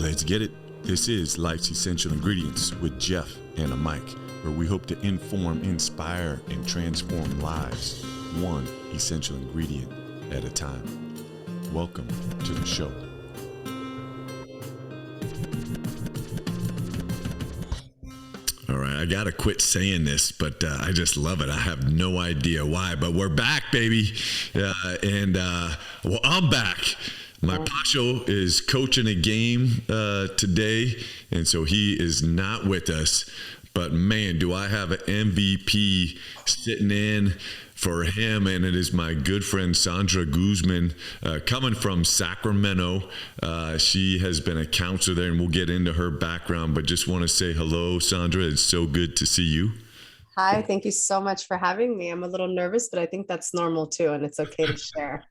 Let's get it. This is Life's Essential Ingredients with Jeff and a Mike, where we hope to inform, inspire, and transform lives, one essential ingredient at a time. Welcome to the show. All right, I got to quit saying this, but I just love it. I have no idea why, but we're back, baby. Well, I'm back. My Pacho is coaching a game today, and so he is not with us. But man, do I have an MVP sitting in for him, and it is my good friend Sandra Guzman, coming from Sacramento. She has been a counselor there, and we'll get into her background, but just want to say hello, Sandra. It's so good to see you. Hi, thank you so much for having me. I'm a little nervous, but I think that's normal too, and it's okay to share.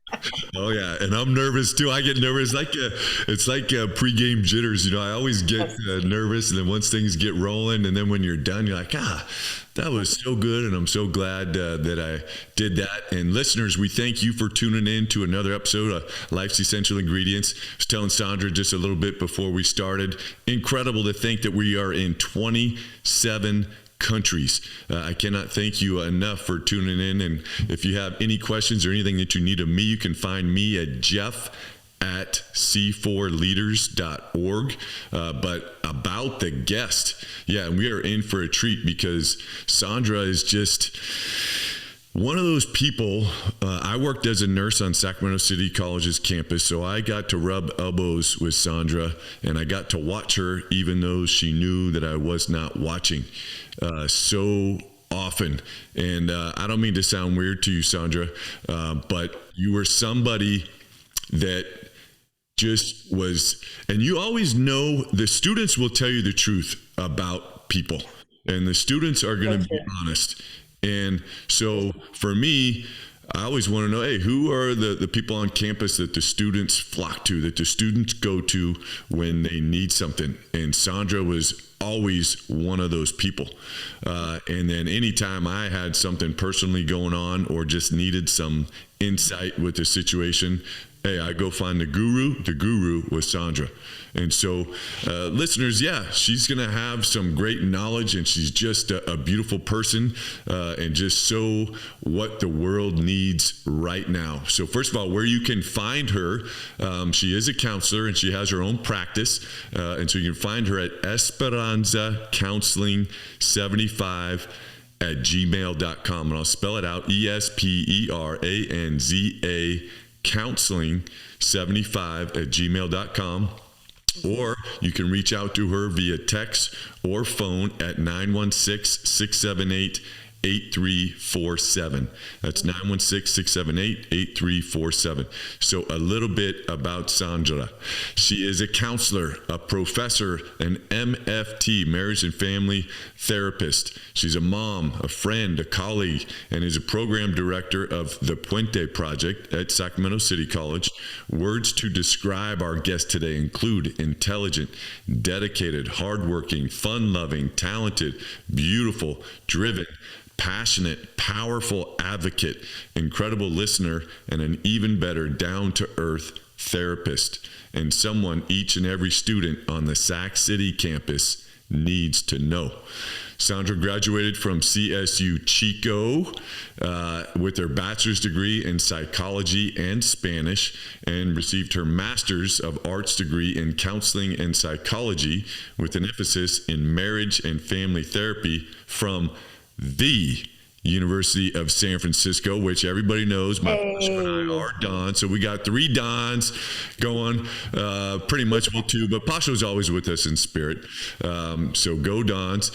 Oh yeah, and I'm nervous too. I get nervous. It's like pre-game jitters. You know, I always get nervous, and then once things get rolling, and then when you're done, you're like, that was so good, and I'm so glad that I did that. And listeners, we thank you for tuning in to another episode of Life's Essential Ingredients. I was telling Sandra just a little bit before we started. Incredible to think that we are in 27 countries. I cannot thank you enough for tuning in. And if you have any questions or anything that you need of me, you can find me at jeff@c4leaders.org. But about the guest, we are in for a treat because Sandra is just one of those people. I worked as a nurse on Sacramento City College's campus, so I got to rub elbows with Sandra, and I got to watch her even though she knew that I was not watching so often. And I don't mean to sound weird to you, Sandra, but you were somebody that just was, and you always know the students will tell you the truth about people, and the students are going to be honest. And so for me, I always want to know, hey, who are the people on campus that the students flock to, that the students go to when they need something? And Sandra was always one of those people. And then anytime I had something personally going on or just needed some insight with the situation, hey, I go find the guru. The guru was Sandra. And so, listeners, she's going to have some great knowledge, and she's just a beautiful person, and just so what the world needs right now. So first of all, where you can find her, she is a counselor, and she has her own practice. And so you can find her at Esperanza Counseling 75 at gmail.com. And I'll spell it out, ESPERANZA counseling 75 at gmail.com. Or you can reach out to her via text or phone at 916-678-8347. That's 916-678-8347. So a little bit about Sandra. She is a counselor, a professor, an MFT, marriage and family therapist. She's a mom, a friend, a colleague, and is a program director of the Puente project at Sacramento City College. Words to describe our guest today include intelligent, dedicated, hardworking, fun-loving, talented, beautiful, driven, passionate, powerful advocate, incredible listener, and an even better down-to-earth therapist, and someone each and every student on the Sac City Campus needs to know. Sandra graduated from CSU Chico with her bachelor's degree in psychology and Spanish, and received her master's of arts degree in counseling and psychology with an emphasis in marriage and family therapy from the University of San Francisco, which everybody knows my Pastor and I are Dons. So we got 3 Dons going, pretty much well 2, but Pasha's always with us in spirit. So go Dons.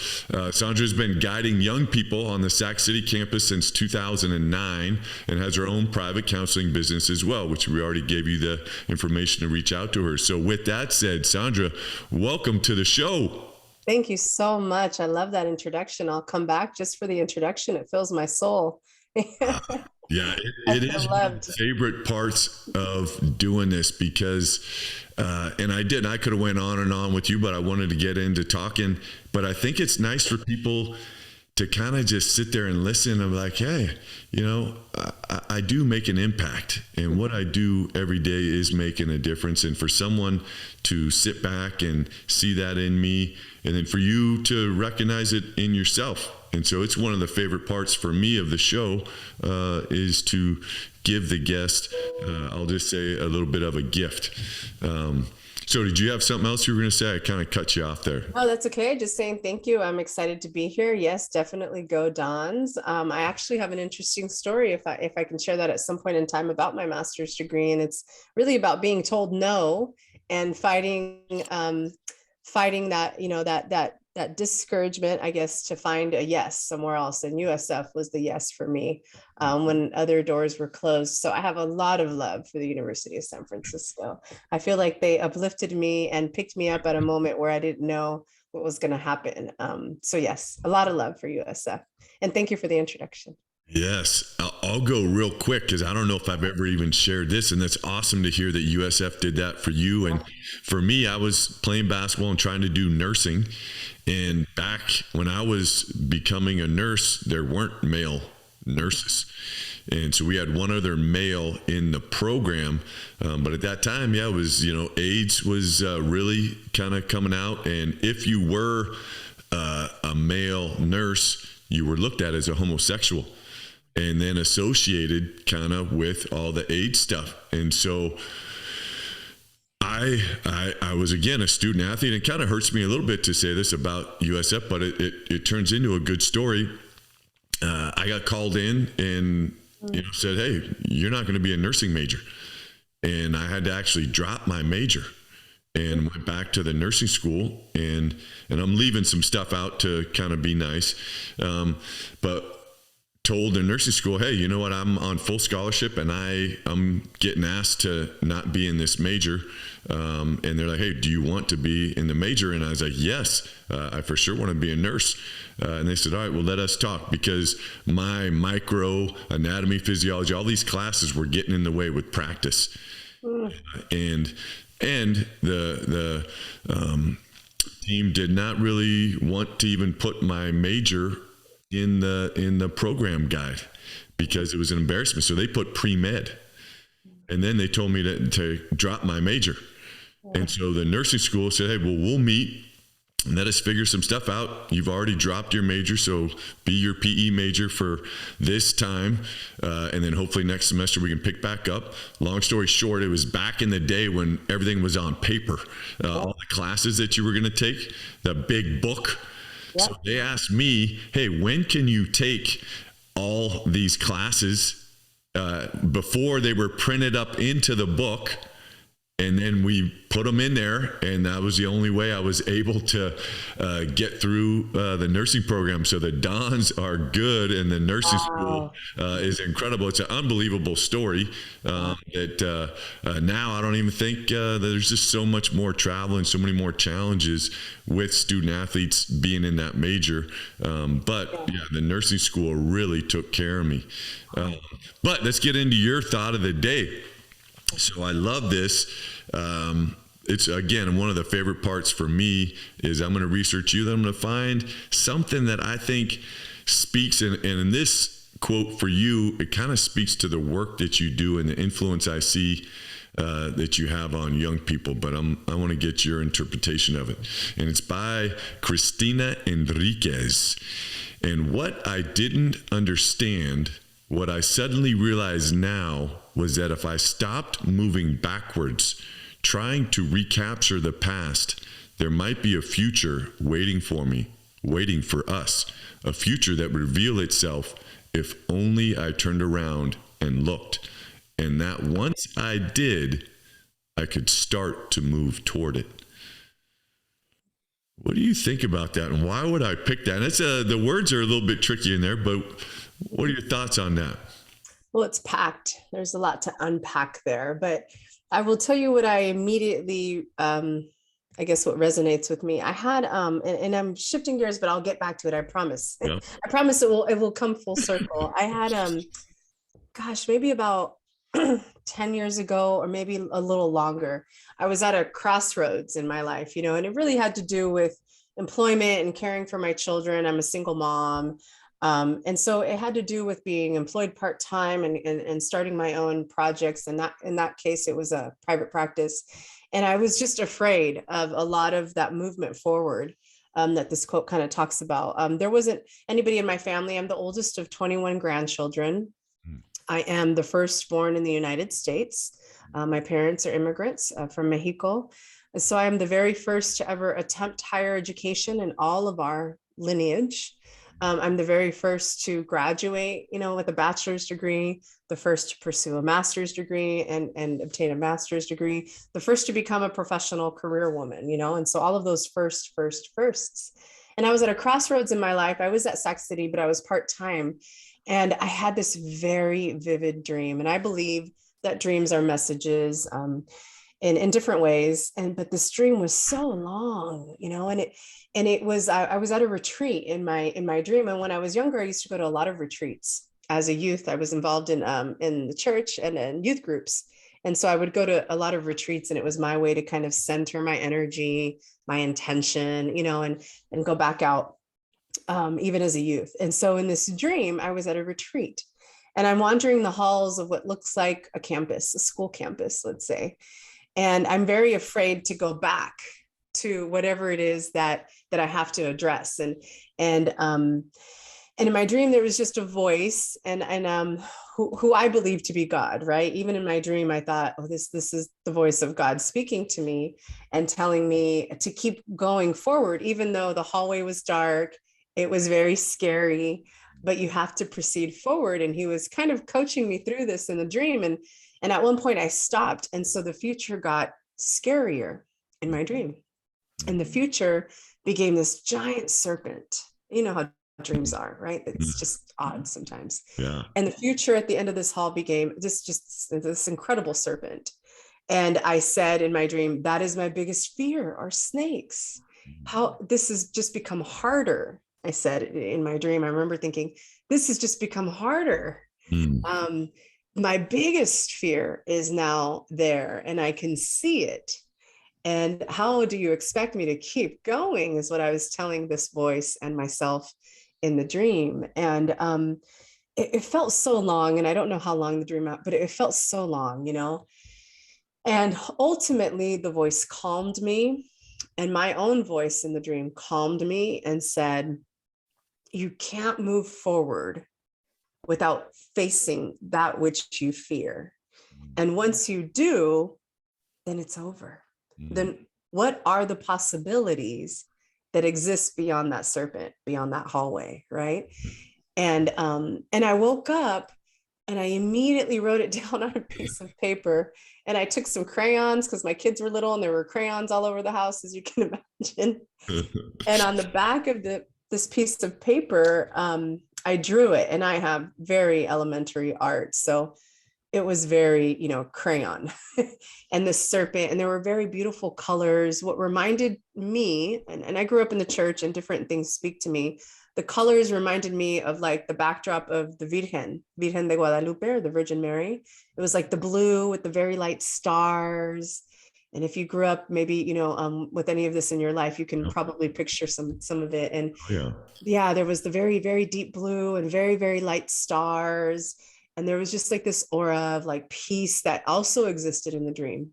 Sandra's been guiding young people on the Sac City campus since 2009 and has her own private counseling business as well, which we already gave you the information to reach out to her. So with that said, Sandra, welcome to the show. Thank you so much. I love that introduction. I'll come back just for the introduction. It fills my soul. It is one of the favorite parts of doing this because, and I could have went on and on with you, but I wanted to get into talking. But I think it's nice for people to kind of just sit there and listen. I'm like, hey, I do make an impact, and what I do every day is making a difference. And for someone to sit back and see that in me, and then for you to recognize it in yourself. And so it's one of the favorite parts for me of the show, is to give the guest, I'll just say, a little bit of a gift. So did you have something else you were going to say? I kind of cut you off there. Oh, that's okay. Just saying thank you. I'm excited to be here. Yes, definitely go Dons. I actually have an interesting story, if I can share that at some point in time, about my master's degree, and it's really about being told no and fighting that, that discouragement, I guess, to find a yes somewhere else. And USF was the yes for me, when other doors were closed. So I have a lot of love for the University of San Francisco. I feel like they uplifted me and picked me up at a moment where I didn't know what was going to happen. So yes, a lot of love for USF. And thank you for the introduction. Yes, I'll go real quick because I don't know if I've ever even shared this, and that's awesome to hear that USF did that for you. And for me, I was playing basketball and trying to do nursing. And back when I was becoming a nurse, there weren't male nurses. And so we had one other male in the program. But at that time, it was, AIDS was really kind of coming out. And if you were a male nurse, you were looked at as a homosexual, and then associated kind of with all the AIDS stuff. And so I was, again, a student athlete. It kind of hurts me a little bit to say this about USF, but it turns into a good story. I got called in and said, hey, you're not going to be a nursing major. And I had to actually drop my major and went back to the nursing school, and I'm leaving some stuff out to kind of be nice. But told the nursing school, hey, you know what? I'm on full scholarship, and I'm getting asked to not be in this major. And they're like, hey, do you want to be in the major? And I was like, yes, I for sure want to be a nurse. And they said, all right, well, let us talk, because my micro, anatomy, physiology, all these classes were getting in the way with practice. And the team did not really want to even put my major in the program guide because it was an embarrassment. So they put pre-med, and then they told me to drop my major. And so the nursing school said, hey, well, we'll meet and let us figure some stuff out. You've already dropped your major, so be your PE major for this time. And then hopefully next semester we can pick back up. Long story short, it was back in the day when everything was on paper. All the classes that you were going to take, the big book. Yep. So they asked me, hey, when can you take all these classes before they were printed up into the book? And then we put them in there, and that was the only way I was able to get through the nursing program. So the Dons are good, and the nursing school is incredible. It's an unbelievable story that now I don't even think that there's just so much more travel and so many more challenges with student athletes being in that major. But the nursing school really took care of me. But let's get into your thought of the day. So I love this. It's, again, one of the favorite parts for me is I'm going to research you, then I'm going to find something that I think speaks, and in this quote for you, it kind of speaks to the work that you do and the influence I see that you have on young people, but I want to get your interpretation of it. And it's by Cristina Enriquez. And what I didn't understand, what I suddenly realize now, was that if I stopped moving backwards, trying to recapture the past, there might be a future waiting for me, waiting for us, a future that would reveal itself if only I turned around and looked. And that once I did, I could start to move toward it. What do you think about that? And why would I pick that? And it's the words are a little bit tricky in there, but what are your thoughts on that? Well, it's packed. There's a lot to unpack there, but I will tell you what I immediately, I guess what resonates with me. I had, and I'm shifting gears, but I'll get back to it. I promise. Yeah. I promise it will come full circle. I had, maybe about 10 years ago, or maybe a little longer, I was at a crossroads in my life, and it really had to do with employment and caring for my children. I'm a single mom. And so it had to do with being employed part-time and starting my own projects. And that, in that case, it was a private practice. And I was just afraid of a lot of that movement forward that this quote kind of talks about. There wasn't anybody in my family. I'm the oldest of 21 grandchildren. I am the firstborn in the United States. My parents are immigrants from Mexico. So I am the very first to ever attempt higher education in all of our lineage. I'm the very first to graduate, with a bachelor's degree, the first to pursue a master's degree and obtain a master's degree, the first to become a professional career woman, and so all of those firsts. And I was at a crossroads in my life. I was at Sac City, but I was part-time. And I had this very vivid dream. And I believe that dreams are messages in different ways. But this dream was so long, and it was, I was at a retreat in my dream. And when I was younger, I used to go to a lot of retreats. As a youth, I was involved in the church and in youth groups. And so I would go to a lot of retreats, and it was my way to kind of center my energy, my intention, and go back out, even as a youth. And so in this dream, I was at a retreat, and I'm wandering the halls of what looks like a campus, a school campus, let's say. And I'm very afraid to go back to whatever it is that I have to address. And in my dream, there was just a voice, and who I believe to be God, right? Even in my dream, I thought, oh, this is the voice of God speaking to me and telling me to keep going forward, even though the hallway was dark. It was very scary, but you have to proceed forward. And he was kind of coaching me through this in the dream. And at one point I stopped. And so the future got scarier in my dream. And the future became this giant serpent. You know how dreams are, right? It's just odd sometimes. Yeah. And the future at the end of this hall became this incredible serpent. And I said in my dream, that is my biggest fear, are snakes. How this has just become harder. I said in my dream, I remember thinking, this has just become harder. My biggest fear is now there, and I can see it. And how do you expect me to keep going is what I was telling this voice and myself in the dream. And it felt so long, and I don't know how long the dream, but it felt so long, And ultimately the voice calmed me, and my own voice in the dream calmed me and said, you can't move forward without facing that which you fear. And once you do, then it's over. Then what are the possibilities that exist beyond that serpent, beyond that hallway, right? And I woke up, and I immediately wrote it down on a piece of paper, and I took some crayons because my kids were little and there were crayons all over the house, as you can imagine. And on the back of this piece of paper, I drew it, and I have very elementary art. So it was very, crayon and the serpent, and there were very beautiful colors. What reminded me, and I grew up in the church and different things speak to me, the colors reminded me of like the backdrop of the Virgen de Guadalupe, or the Virgin Mary. It was like the blue with the very light stars. And if you grew up maybe, with any of this in your life, you can probably picture some of it. And yeah, there was the very, very deep blue and very, very light stars. And there was just like this aura of like peace that also existed in the dream.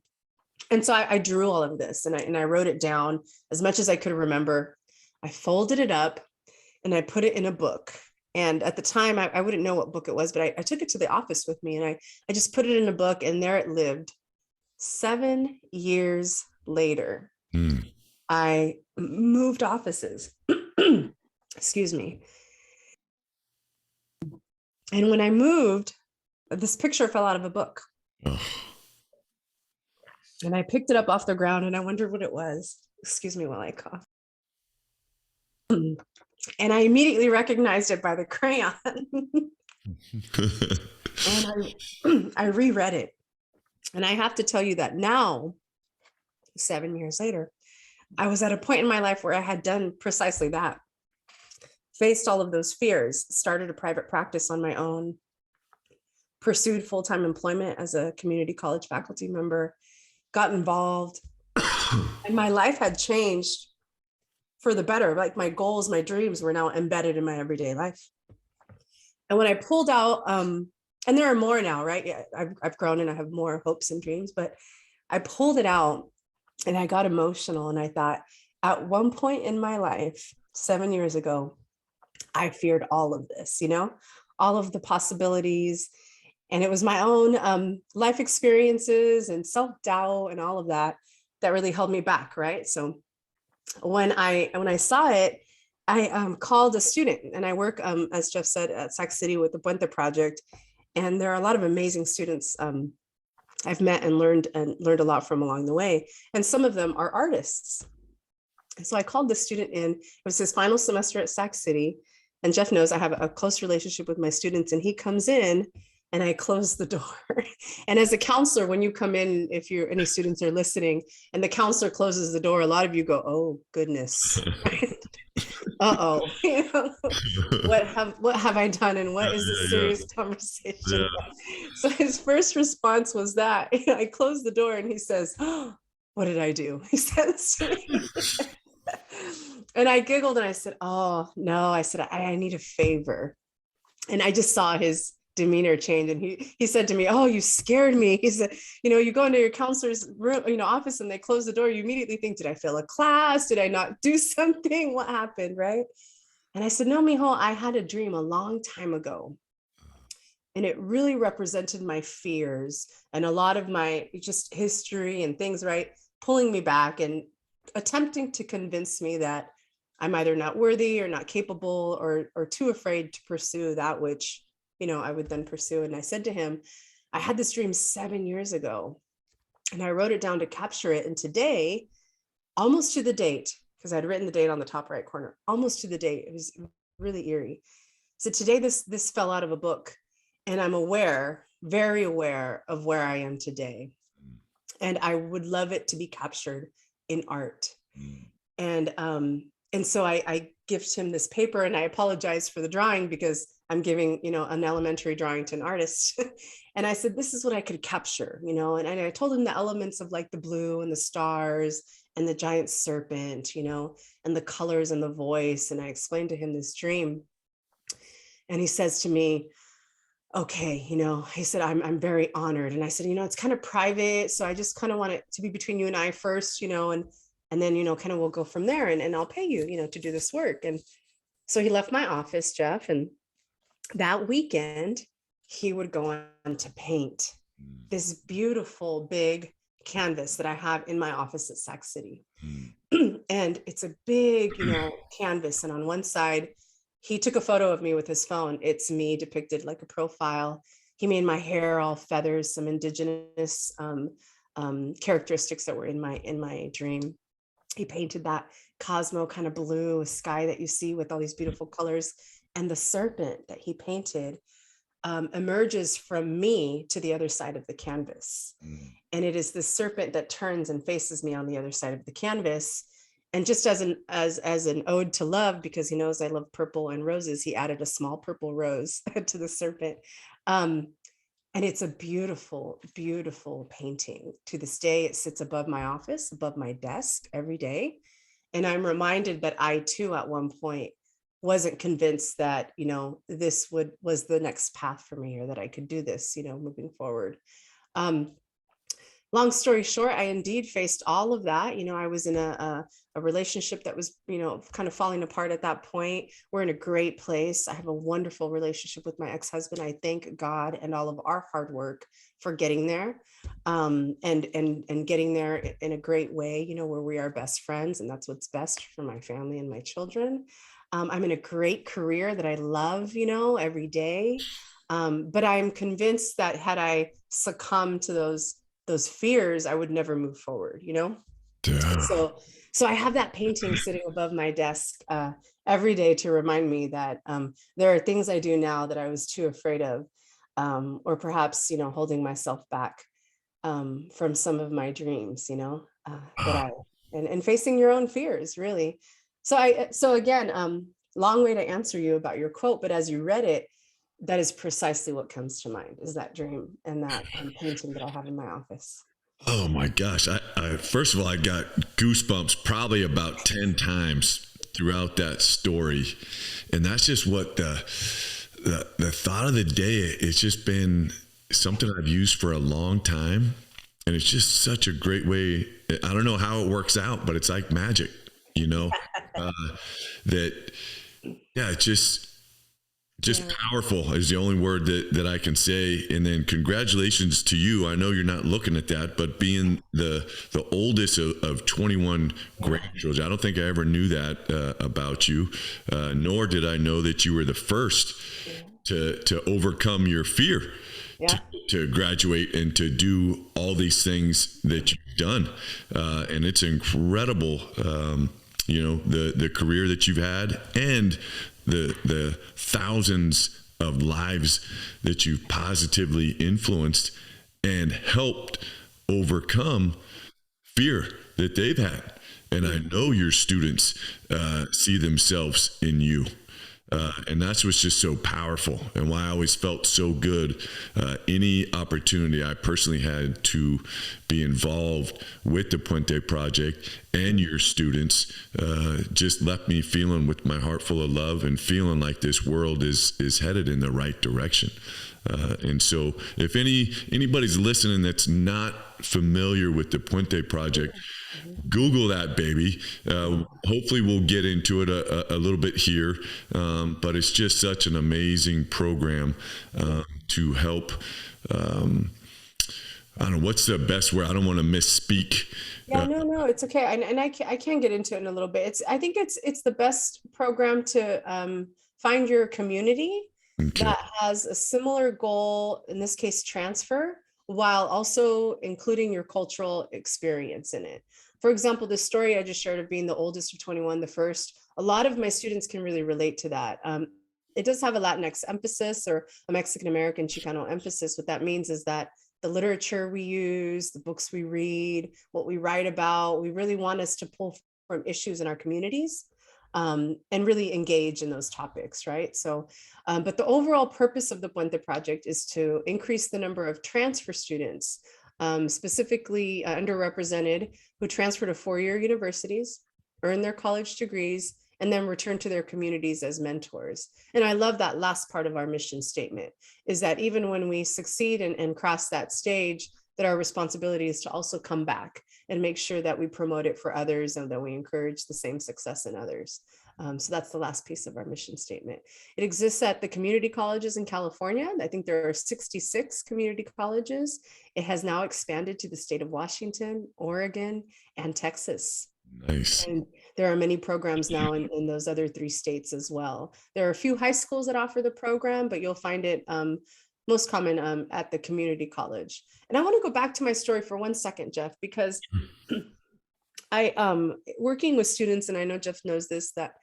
And so I drew all of this, and I wrote it down as much as I could remember. I folded it up and I put it in a book. And at the time, I wouldn't know what book it was, but I took it to the office with me, and I just put it in a book, and there it lived. 7 years later, I moved offices. Excuse me. And when I moved, this picture fell out of a book. And I picked it up off the ground, and I wondered what it was. Excuse me while I cough. And I immediately recognized it by the crayon. And I reread it. And I have to tell you that now, 7 years later, I was at a point in my life where I had done precisely that. Faced all of those fears, started a private practice on my own, pursued full-time employment as a community college faculty member, got involved, and my life had changed for the better. Like my goals, my dreams were now embedded in my everyday life. And when I pulled out, and there are more now, right? Yeah, I've grown and I have more hopes and dreams, but I pulled it out and I got emotional. And I thought, at one point in my life, 7 years ago, I feared all of this, all of the possibilities. And it was my own life experiences and self-doubt and all of that that really held me back, right? So when I saw it, I called a student, and I work, as Jeff said, at Sac City with the Puente project. And there are a lot of amazing students I've met and learned a lot from along the way. And some of them are artists. And so I called the student in. It was his final semester at Sac City. And Jeff knows I have a close relationship with my students. And he comes in and I close the door. And as a counselor, when you come in, if any students are listening and the counselor closes the door, a lot of you go, oh, goodness. Uh-oh, what have I done, and what is this serious conversation? Yeah. So his first response was that I closed the door, and he says, oh, what did I do? He says to me. And I giggled and I said, oh no, I said, I need a favor. And I just saw his demeanor change, and he said to me, oh, you scared me. He said, you go into your counselor's room, office, and they close the door, you immediately think, did I fail a class? Did I not do something? What happened, right? And I said, no, mijo, I had a dream a long time ago, and it really represented my fears and a lot of my just history and things, right, pulling me back and attempting to convince me that I'm either not worthy or not capable or too afraid to pursue that which I would then pursue. And I said to him, I had this dream 7 years ago, and I wrote it down to capture it. And today, almost to the date, because I'd written the date on the top right corner, almost to the date, it was really eerie. So today, this fell out of a book, and I'm very aware of where I am today. And I would love it to be captured in art. And so I gift him this paper, and I apologize for the drawing because I'm giving, an elementary drawing to an artist. And I said, this is what I could capture, and I told him the elements of like the blue and the stars and the giant serpent, and the colors and the voice. And I explained to him this dream. And he says to me, okay, he said, I'm very honored. And I said, it's kind of private. So I just kind of want it to be between you and I first, and then, kind of we'll go from there, and I'll pay you, to do this work. And so he left my office, Jeff, and that weekend he would go on to paint this beautiful big canvas that I have in my office at Sac City. And it's a big, canvas. And on one side, he took a photo of me with his phone. It's me depicted like a profile. He made my hair all feathers, some indigenous characteristics that were in my dream. He painted that cosmo kind of blue sky that you see with all these beautiful colors. And the serpent that he painted emerges from me to the other side of the canvas. And it is the serpent that turns and faces me on the other side of the canvas. And just as an ode to love, because he knows I love purple and roses, he added a small purple rose to the serpent. And it's a beautiful, beautiful painting. To this day, it sits above my office, above my desk every day. And I'm reminded that I too, at one point, wasn't convinced that, this was the next path for me, or that I could do this, moving forward. Long story short, I indeed faced all of that. I was in a relationship that was, kind of falling apart at that point. We're in a great place. I have a wonderful relationship with my ex-husband. I thank God and all of our hard work for getting there, and getting there in a great way, where we are best friends, and that's what's best for my family and my children. I'm in a great career that I love, every day. But I'm convinced that had I succumbed to those fears, I would never move forward, Yeah. So I have that painting sitting above my desk every day to remind me that there are things I do now that I was too afraid of, or perhaps, holding myself back from some of my dreams, and facing your own fears, really. So again, long way to answer you about your quote, but as you read it, that is precisely what comes to mind, is that dream and that painting that I have in my office. Oh my gosh. I first of all, I got goosebumps probably about 10 times throughout that story. And that's just what the thought of the day, it's just been something I've used for a long time. And it's just such a great way. I don't know how it works out, but it's like magic, that, yeah, it's just powerful is the only word that I can say. And then congratulations to you. I know you're not looking at that, but being the oldest of 21 grandchildren, I don't think I ever knew that about you, nor did I know that you were the first to overcome your fear, to graduate and to do all these things that you've done. And it's incredible, the career that you've had and the thousands of lives that you've positively influenced and helped overcome fear that they've had. And I know your students see themselves in you. And that's what's just so powerful, and why I always felt so good. Any opportunity I personally had to be involved with the Puente project and your students just left me feeling with my heart full of love and feeling like this world is headed in the right direction. And so if anybody's listening that's not familiar with the Puente project, Google that, baby. Hopefully we'll get into it a little bit here. But it's just such an amazing program to help. I don't know, what's the best word? I don't want to misspeak. Yeah, no, it's okay. And I can get into it in a little bit. I think it's the best program to find your community that has a similar goal, in this case, transfer, while also including your cultural experience in it. For example, the story I just shared of being the oldest of 21, the first, a lot of my students can really relate to that. It does have a Latinx emphasis or a Mexican-American Chicano emphasis. What that means is that the literature we use, the books we read, what we write about, we really want us to pull from issues in our communities and really engage in those topics, right? So, but the overall purpose of the Puente Project is to increase the number of transfer students, specifically underrepresented, who transfer to four-year universities, earn their college degrees, and then return to their communities as mentors. And I love that last part of our mission statement, is that even when we succeed and cross that stage, that our responsibility is to also come back and make sure that we promote it for others and that we encourage the same success in others. So that's the last piece of our mission statement. It exists at the community colleges in California. I think there are 66 community colleges. It has now expanded to the state of Washington, Oregon, and Texas. Nice. And there are many programs now in those other 3 states as well. There are a few high schools that offer the program, but you'll find it most common at the community college. And I want to go back to my story for 1 second, Jeff, because I working with students, and I know Jeff knows this, that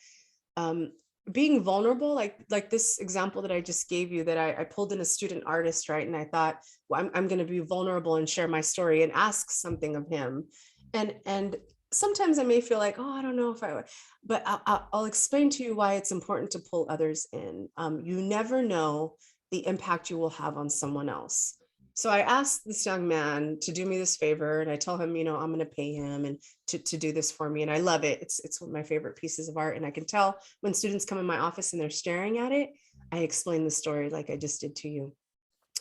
being vulnerable, like this example that I just gave you, that I pulled in a student artist, right? And I thought, well, I'm going to be vulnerable and share my story and ask something of him. And sometimes I may feel like, oh, I don't know if I would, but I'll explain to you why it's important to pull others in. You never know the impact you will have on someone else. So I asked this young man to do me this favor, and I tell him, I'm going to pay him and to do this for me. And I love it. It's one of my favorite pieces of art. And I can tell when students come in my office and they're staring at it, I explain the story like I just did to you.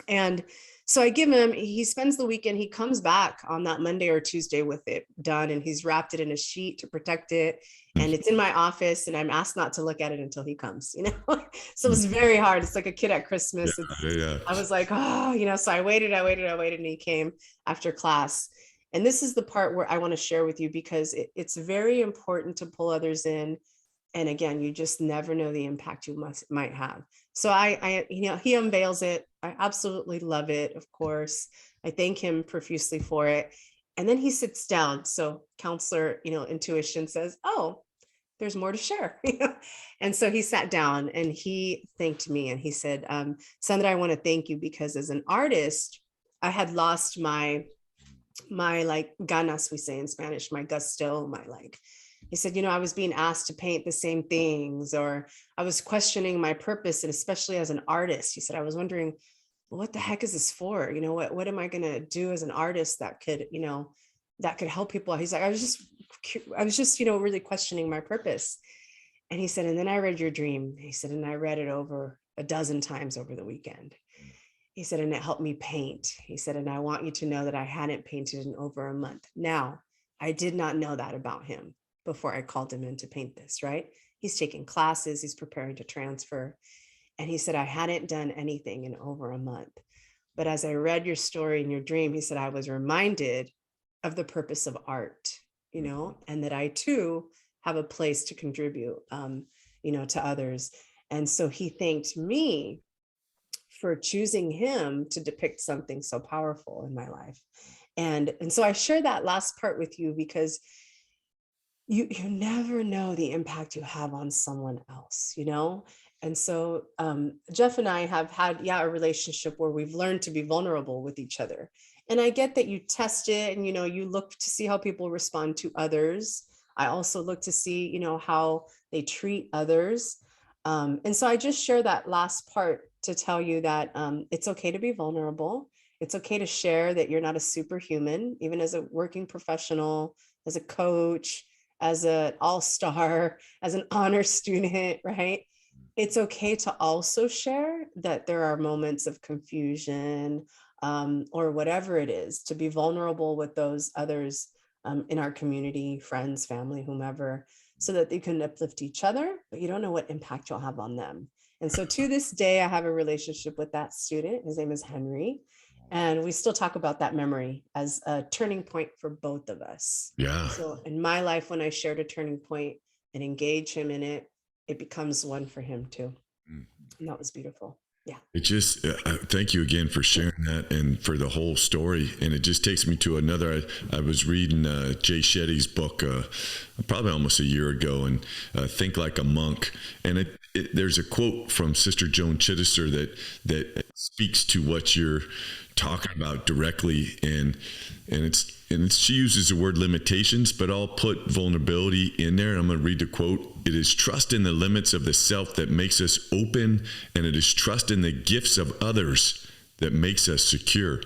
And so I give him, he spends the weekend, he comes back on that Monday or Tuesday with it done, and he's wrapped it in a sheet to protect it. And it's in my office, and I'm asked not to look at it until he comes, So it's very hard. It's like a kid at Christmas. I was like, oh, so I waited, and he came after class. And this is the part where I want to share with you, because it's very important to pull others in. And again, you just never know the impact you might have. So he unveils it. I absolutely love it. Of course, I thank him profusely for it. And then he sits down. So counselor, intuition says, oh, there's more to share. And so he sat down and he thanked me. And he said, Sandra, I want to thank you, because as an artist, I had lost my like ganas, we say in Spanish, my gusto, he said, I was being asked to paint the same things, or I was questioning my purpose. And especially as an artist, he said, I was wondering, well, what the heck is this for? What am I going to do as an artist that could, that could help people? He's like, I was just, really questioning my purpose. And he said, and then I read your dream. He said, and I read it over a dozen times over the weekend. He said, and it helped me paint. He said, and I want you to know that I hadn't painted in over a month. Now, I did not know that about him before I called him in to paint this, right? He's taking classes, he's preparing to transfer. And he said, I hadn't done anything in over a month. But as I read your story and your dream, he said, I was reminded of the purpose of art, and that I too have a place to contribute, to others. And so he thanked me for choosing him to depict something so powerful in my life. And so I share that last part with you because you never know the impact you have on someone else, And so Jeff and I have had, a relationship where we've learned to be vulnerable with each other. And I get that you test it and, you look to see how people respond to others. I also look to see, how they treat others. And so I just share that last part to tell you that it's okay to be vulnerable. It's okay to share that you're not a superhuman, even as a working professional, as a coach, as an all-star, as an honor student, right? It's okay to also share that there are moments of confusion or whatever it is, to be vulnerable with those others in our community, friends, family, whomever, so that they can uplift each other, but you don't know what impact you'll have on them. And so to this day, I have a relationship with that student. His name is Henry. And we still talk about that memory as a turning point for both of us. Yeah. So in my life, when I shared a turning point and engage him in it, it becomes one for him too. And that was beautiful. Yeah. It just, thank you again for sharing that and for the whole story. And it just takes me to another, I was reading Jay Shetty's book probably almost a year ago, and Think Like a Monk. And there's a quote from Sister Joan Chittister that speaks to what you're talking about directly. And she uses the word limitations, but I'll put vulnerability in there. I'm going to read the quote. It is trust in the limits of the self that makes us open, and it is trust in the gifts of others that makes us secure.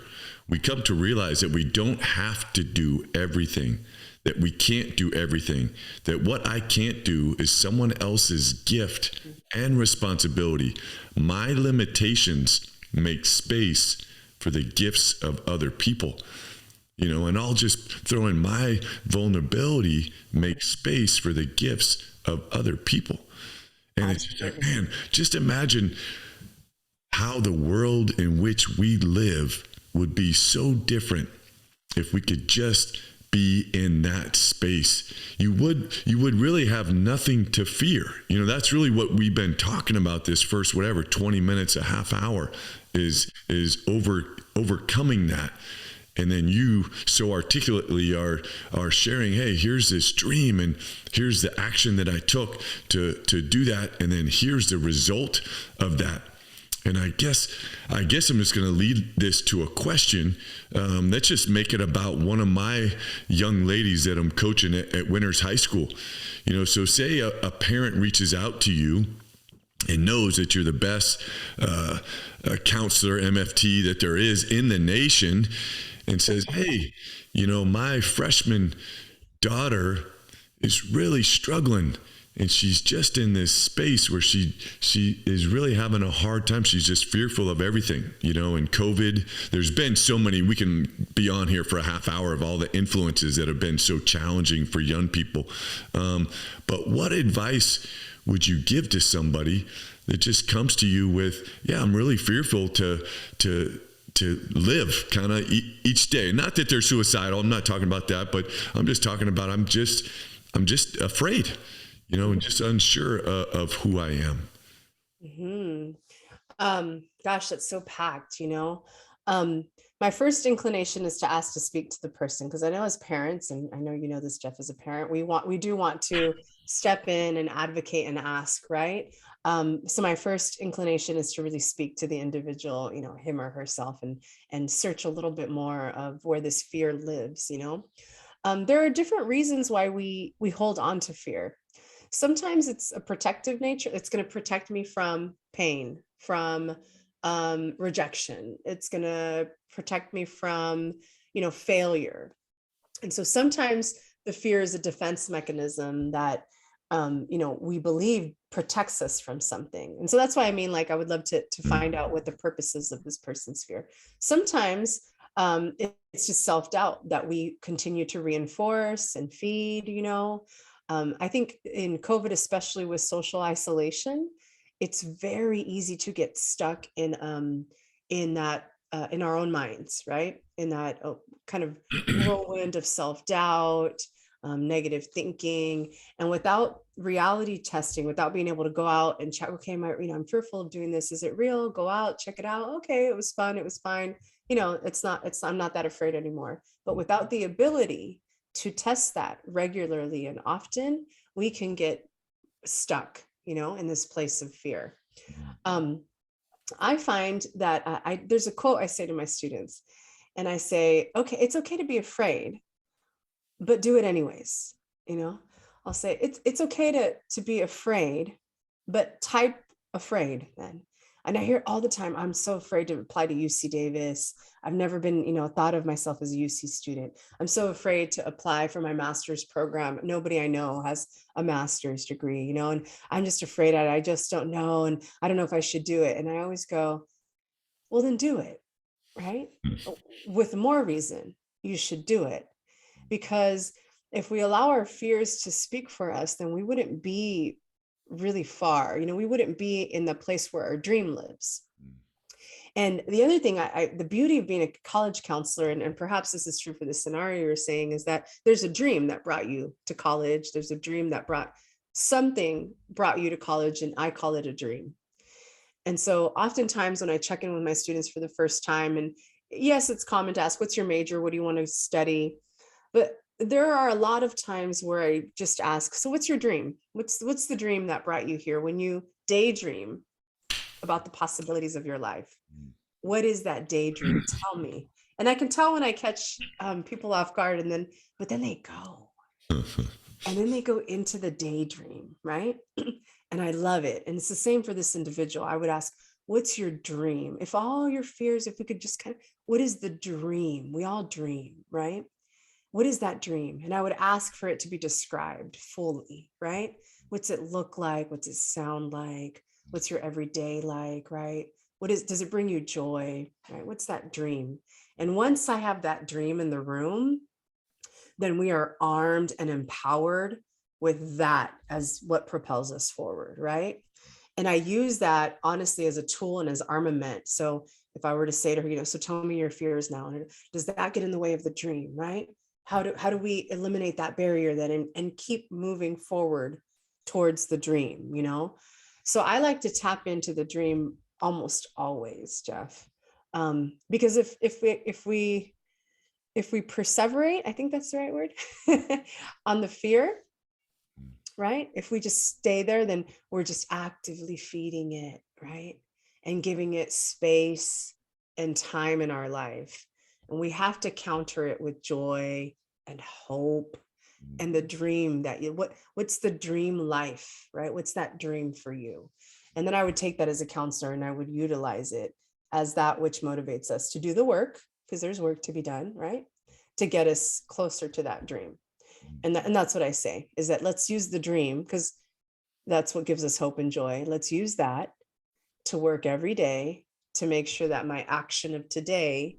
We come to realize that we don't have to do everything, that we can't do everything, that what I can't do is someone else's gift and responsibility. My limitations make space for the gifts of other people. And I'll just throw in my vulnerability, make space for the gifts of other people. And it's just like, man, just imagine how the world in which we live would be so different if we could just be in that space. You would really have nothing to fear. That's really what we've been talking about this first, 20 minutes, a half hour is overcoming that. And then you so articulately are sharing, hey, here's this dream and here's the action that I took to do that. And then here's the result of that. And I guess I'm just going to lead this to a question. Let's just make it about one of my young ladies that I'm coaching at Winters High School. So say a parent reaches out to you and knows that you're the best counselor, MFT, that there is in the nation, and says, hey, my freshman daughter is really struggling, and she's just in this space where she is really having a hard time. She's just fearful of everything, and COVID. There's been so many, we can be on here for a half hour of all the influences that have been so challenging for young people. But what advice would you give to somebody that just comes to you with, I'm really fearful to live kind of each day? Not that they're suicidal. I'm not talking about that, but I'm just talking about, I'm just afraid, and just unsure of who I am. Mm-hmm. Gosh, that's so packed, my first inclination is to ask to speak to the person, because I know as parents, and I know this, Jeff, as a parent, we do want to step in and advocate and ask, right? So my first inclination is to really speak to the individual, him or herself, and search a little bit more of where this fear lives. There are different reasons why we hold on to fear. Sometimes it's a protective nature. It's going to protect me from pain, from rejection. It's going to protect me from, failure. And so sometimes the fear is a defense mechanism that we believe protects us from something. And so that's why I mean, like, I would love to find out what the purpose is of this person's fear. Sometimes it's just self-doubt that we continue to reinforce and feed. I think in COVID, especially with social isolation, it's very easy to get stuck in that in our own minds, right? In that kind of whirlwind of self-doubt, negative thinking, and without reality testing, without being able to go out and check, okay, I'm fearful of doing this. Is it real? Go out, check it out. Okay, it was fun. It was fine. I'm not that afraid anymore. But without the ability to test that regularly and often, we can get stuck, in this place of fear. I find that there's a quote I say to my students, and I say, okay, it's okay to be afraid, but do it anyways. I'll say it's okay to be afraid, but type afraid then. And I hear it all the time, I'm so afraid to apply to UC Davis. I've never been, thought of myself as a UC student. I'm so afraid to apply for my master's program. Nobody I know has a master's degree, and I'm just afraid I just don't know. And I don't know if I should do it. And I always go, well, then do it, right? With more reason, you should do it. Because if we allow our fears to speak for us, then we wouldn't be really far. We wouldn't be in the place where our dream lives. And the other thing, the beauty of being a college counselor, and perhaps this is true for the scenario you're saying, is that there's a dream that brought you to college. There's a dream that brought you to college, and I call it a dream. And so oftentimes when I check in with my students for the first time, and yes, it's common to ask, what's your major? What do you want to study? But there are a lot of times where I just ask, so what's your dream? What's the dream that brought you here? When you daydream about the possibilities of your life, what is that daydream? Tell me. And I can tell when I catch people off guard, but then they go. And then they go into the daydream, right? And I love it. And it's the same for this individual. I would ask, what's your dream? If all your fears, if we could just what is the dream? We all dream, right? What is that dream? And I would ask for it to be described fully, right? What's it look like? What's it sound like? What's your everyday like, right? Does it bring you joy, right? What's that dream? And once I have that dream in the room, then we are armed and empowered with that as what propels us forward, right? And I use that honestly as a tool and as armament. So if I were to say to her, so tell me your fears now, and does that get in the way of the dream, right? How do we eliminate that barrier then and keep moving forward towards the dream, So I like to tap into the dream almost always, Jeff, because if we perseverate, I think that's the right word, on the fear, right? If we just stay there, then we're just actively feeding it, right? And giving it space and time in our life. And we have to counter it with joy and hope and the dream that what's the dream life, right? What's that dream for you? And then I would take that as a counselor and I would utilize it as that which motivates us to do the work, because there's work to be done, right? To get us closer to that dream. And that's what I say, is that let's use the dream, because that's what gives us hope and joy. Let's use that to work every day to make sure that my action of today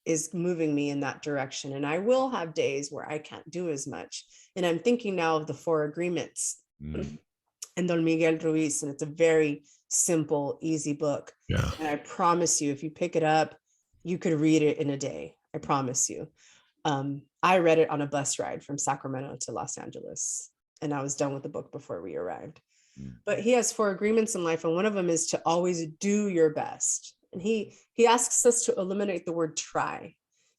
is moving me in that direction. And I will have days where I can't do as much. And I'm thinking now of the 4 agreements and Don Miguel Ruiz, and it's a very simple, easy book. Yeah. And I promise you, if you pick it up, you could read it in a day. I promise you. I read it on a bus ride from Sacramento to Los Angeles, and I was done with the book before we arrived. But he has 4 agreements in life, and one of them is to always do your best. And he asks us to eliminate the word try,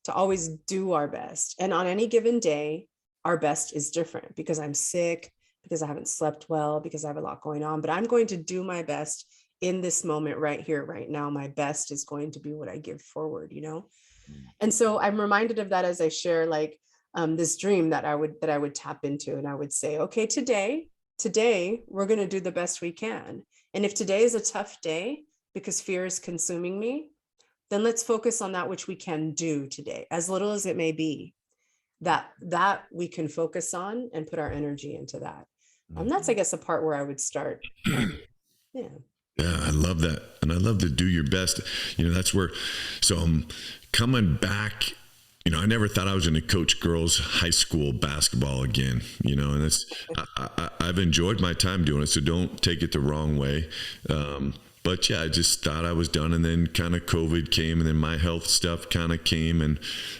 to always do our best. And on any given day, our best is different, because I'm sick, because I haven't slept well, because I have a lot going on, but I'm going to do my best in this moment right here, right now. My best is going to be what I give forward, And so I'm reminded of that as I share this dream that I would tap into, and I would say, okay, today we're going to do the best we can. And if today is a tough day because fear is consuming me, then let's focus on that which we can do today, as little as it may be, that we can focus on and put our energy into that. That's, I guess, the part where I would start. Yeah. Yeah, I love that. And I love to do your best. That's where, so I'm coming back. I never thought I was going to coach girls high school basketball again, and that's, I've enjoyed my time doing it. So don't take it the wrong way. But yeah, I just thought I was done. And then kind of COVID came, and then my health stuff kind of came. And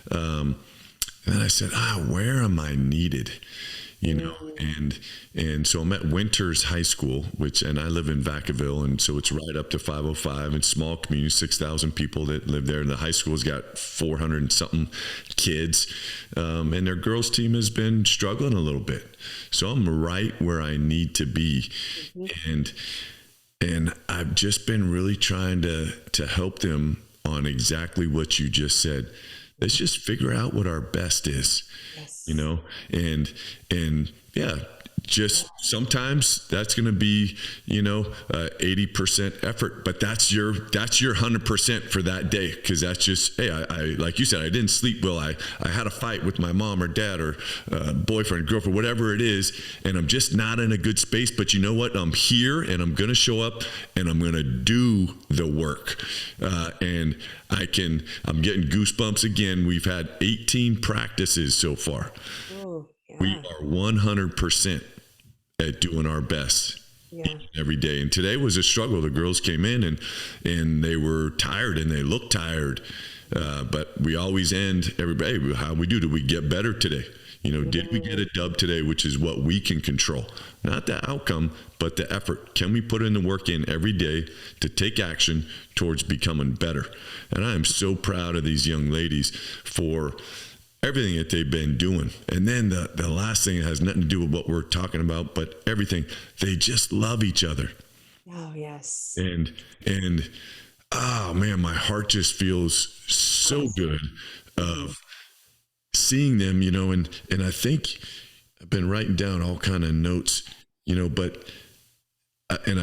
then I said, where am I needed? And so I'm at Winters High School, and I live in Vacaville, and so it's right up to 505 and small community, 6,000 people that live there. And the high school's got 400 and something kids, and their girls team has been struggling a little bit. So I'm right where I need to be, and I've just been really trying to help them on exactly what you just said. Let's just figure out what our best is. Yes. And yeah, just sometimes that's going to be, 80% effort, but that's your 100% for that day. Cause that's just, hey, I like you said, I didn't sleep well. I had a fight with my mom or dad or boyfriend, girlfriend, whatever it is. And I'm just not in a good space, but you know what? I'm here and I'm going to show up and I'm going to do the work. And I'm getting goosebumps again. We've had 18 practices so far. Oh, yeah. We are 100% at doing our best every day. And today was a struggle. The girls came in and they were tired and they looked tired. But we always end everybody, how we do? Did we get better today? Did we get a dub today, which is what we can control? Not the outcome, but the effort. Can we put in the work in every day to take action towards becoming better? And I am so proud of these young ladies for everything that they've been doing. And then the last thing has nothing to do with what we're talking about, but everything. They just love each other. Oh, yes. And oh man, my heart just feels so good of seeing them, and I think I've been writing down all kind of notes, but and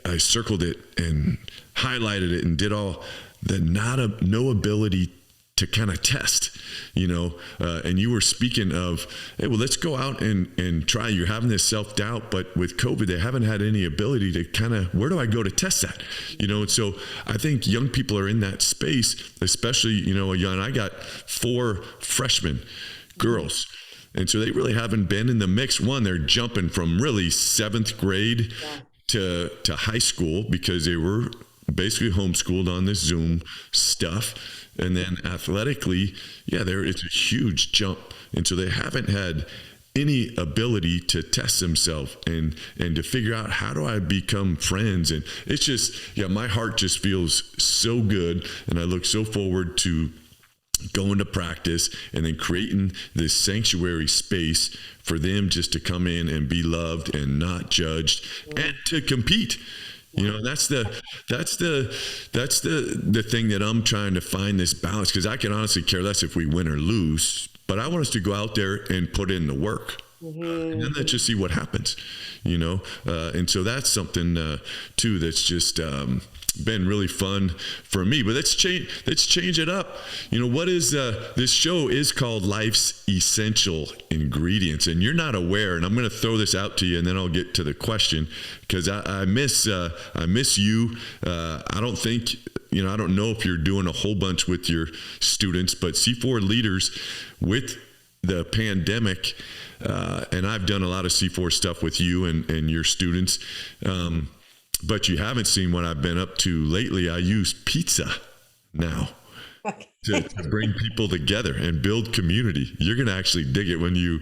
I circled it and highlighted it and did all the no ability to kind of test, and you were speaking of, hey, well, let's go out and try. You're having this self-doubt, but with COVID, they haven't had any ability to kind of, where do I go to test that? And so I think young people are in that space, especially, I got 4 freshman girls. And so they really haven't been in the mix. One, they're jumping from really 7th grade to high school because they were basically homeschooled on this Zoom stuff. And then athletically, it's a huge jump. And so they haven't had any ability to test themselves and to figure out, how do I become friends? And it's just, my heart just feels so good. And I look so forward to going to practice and then creating this sanctuary space for them just to come in and be loved and not judged and to compete. That's the thing that I'm trying to find this balance, because I can honestly care less if we win or lose, but I want us to go out there and put in the work. And then let's just see what happens, and so that's something too that's just been really fun for me. But let's change it up. What is this show is called Life's Essential Ingredients, and you're not aware, and I'm going to throw this out to you and then I'll get to the question, because I miss you. I don't think, I don't know if you're doing a whole bunch with your students, but C4 leaders with the pandemic, and I've done a lot of C4 stuff with you and your students, but you haven't seen what I've been up to lately. I use pizza now to bring people together and build community. You're going to actually dig it when you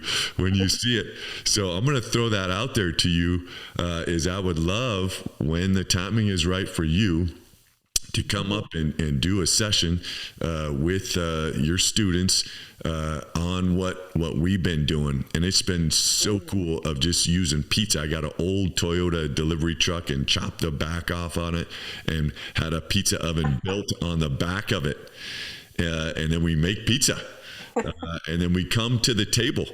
see it. So I'm going to throw that out there to you, is I would love, when the timing is right for you, to come up and do a session with your students on what we've been doing. And it's been so cool of just using pizza. I got an old Toyota delivery truck and chopped the back off on it and had a pizza oven built on the back of it. And then we make pizza. And then we come to the table,